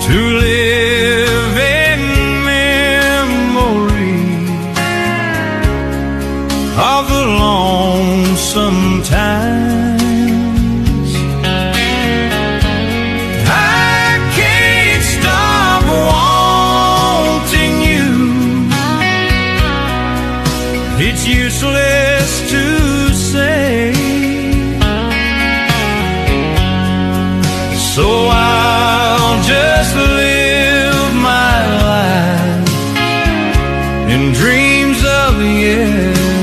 to live in memory of the lonesome times. I can't stop wanting you. It's useless to say, so I'll just live my life in dreams of yesterday.